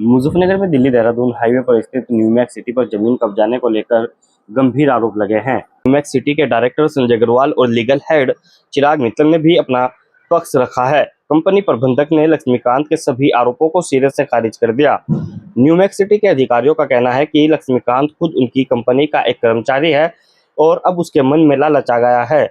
मुजफ्फरनगर में दिल्ली देहरादून हाईवे पर स्थित न्यूमैक्स सिटी पर जमीन कब्जाने को लेकर गंभीर आरोप लगे हैं। न्यूमैक्स सिटी के डायरेक्टर संजय अग्रवाल और लीगल हेड चिराग मित्तल ने भी अपना पक्ष रखा है। कंपनी प्रबंधक ने लक्ष्मीकांत के सभी आरोपों को सिरे से खारिज कर दिया। न्यूमैक्स सिटी के अधिकारियों का कहना है कि लक्ष्मीकांत खुद उनकी कंपनी का एक कर्मचारी है और अब उसके मन में लालच आ गया है।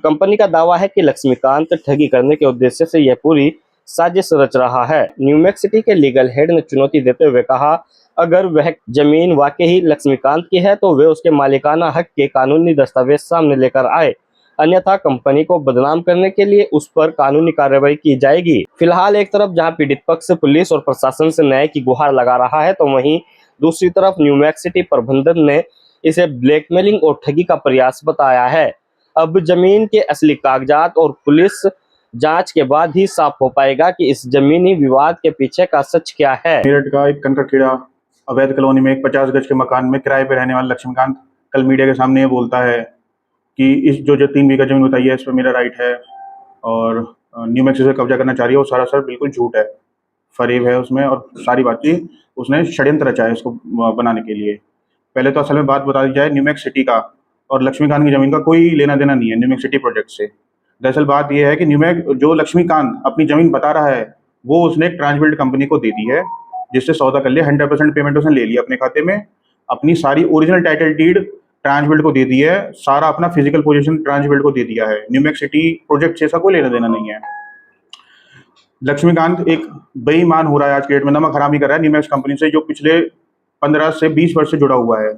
कंपनी का दावा है कि लक्ष्मीकांत ठगी करने के उद्देश्य से यह पूरी साजिश रच रहा है। न्यूमैक्स सिटी के लीगल हेड ने चुनौती देते हुए कहा, अगर वह जमीन वाकई लक्ष्मीकांत की है तो वे उसके मालिकाना हक के कानूनी दस्तावेज सामने लेकर आए, अन्यथा कंपनी को बदनाम करने के लिए उस पर कानूनी कार्रवाई की जाएगी। फिलहाल एक तरफ जहां पीड़ित पक्ष पुलिस और प्रशासन से न्याय की गुहार लगा रहा है, तो वहीं दूसरी तरफ न्यूमैक्स सिटी प्रबंधन ने इसे ब्लैकमेलिंग और ठगी का प्रयास बताया है। अब जमीन के असली कागजात और पुलिस जांच के बाद ही साफ हो पाएगा कि इस जमीनी विवाद के पीछे का सच क्या है। मेरठ का एक कंकड़खेड़ा अवैध कॉलोनी में एक 50 गज के मकान में किराए पे रहने वाला लक्ष्मीकांत कल मीडिया के सामने ये बोलता है कि इस जो 3 बीघा जमीन बताई है इस पर मेरा राइट है और न्यूमैक्स से कब्जा करना चाह रही है। वो सारा बिल्कुल झूठ है, फरेब है उसमें और सारी बातचीत उसने षड्यंत्र रचा है इसको बनाने के लिए। पहले तो असल में बात बता दी जाए, न्यूमैक्स सिटी का और लक्ष्मीकांत की जमीन का कोई लेना देना नहीं है न्यूमैक्स सिटी प्रोजेक्ट से। दरअसल बात यह है कि न्यूमैक्स जो लक्ष्मीकांत अपनी जमीन बता रहा है वो उसने एक ट्रांसबिल्ड कंपनी को दे दी है, जिससे सौदा कर लिया। 100% पेमेंट उसने ले लिया अपने खाते में, अपनी सारी ओरिजिनल टाइटल डीड ट्रांसबिल्ड को दे दी है, सारा अपना फिजिकल पोजीशन ट्रांसबिल्ड को दे दिया है। न्यूमैक्स सिटी प्रोजेक्ट से ऐसा कोई लेना देना नहीं है। लक्ष्मीकांत एक बेईमान हो रहा है आज के डेट में, नमक हरामी कर रहा है न्यूमैक्स कंपनी से, जो पिछले 15 से 20 वर्ष से जुड़ा हुआ है।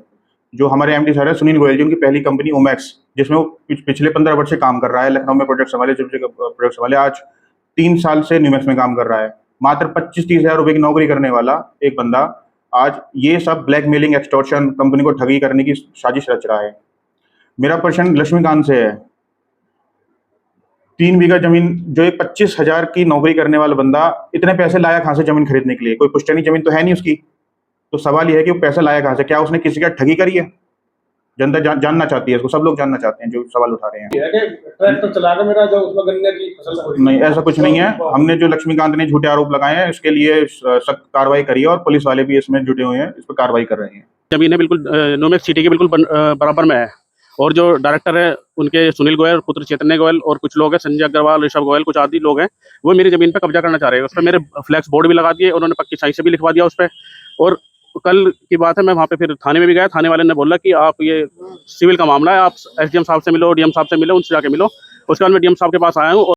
जो हमारे एमडी सर है सुनील गोयल जी, उनकी पहली कंपनी ओमैक्स, जिसमें वो पिछले 15 वर्ष से काम कर रहा है, लखनऊ में प्रोजेक्ट संभाले, प्रोजेक्ट संभाले, आज 3 साल से न्यूमैक्स में काम कर रहा है। मात्र 25-30 हज़ार रुपए की नौकरी करने वाला एक बंदा आज ये सब ब्लैकमेलिंग, एक्सटॉर्शन, कंपनी को ठगी करने की साजिश रच रहा है। मेरा प्रश्न लक्ष्मीकांत से है, 3 बीघा जमीन जो एक 25,000 की नौकरी करने वाला बंदा इतने पैसे लाया कहाँ से जमीन खरीदने के लिए? कोई पुश्तैनी जमीन तो है नहीं उसकी। तो सवाल यह है कि वो पैसा लाया कहाँ से? क्या उसने किसी का ठगी करी है? जनता जानना चाहती है इसको, सब लोग जानना चाहते हैं जो सवाल उठा रहे हैं। ट्रैक्टर चलाकर मेरा जो उसमें गन्ने की फसल हो रही है। नहीं, ऐसा कुछ नहीं है। हमने जो लक्ष्मीकांत ने झूठे आरोप लगाए हैं इसके लिए सख्त कार्रवाई करी है और पुलिस वाले भी इसमें जुटे हुए हैं, इस पर कार्रवाई कर रहे हैं। जमीन है बिल्कुल न्यूमैक्स सिटी के बिल्कुल बराबर में है और जो डायरेक्टर है उनके सुनील गोयल, पुत्र चैतन्य गोयल और कुछ लोग हैं, संजय अग्रवाल, ऋषभ गोयल, कुछ आदि लोग हैं, वो मेरी जमीन पे कब्जा करना चाह रहे हैं। उस पर मेरे फ्लैक्स बोर्ड भी लगा दिए, उन्होंने पक्की साई से भी लिखवा दिया उस पर। और कल की बात है, मैं वहाँ पे फिर थाने में भी गया। थाने वाले ने बोला कि आप ये सिविल का मामला है, आप एसडीएम साहब से मिलो, डीएम साहब से मिलो, उनसे जाके मिलो। उसके बाद मैं डीएम साहब के पास आया हूँ।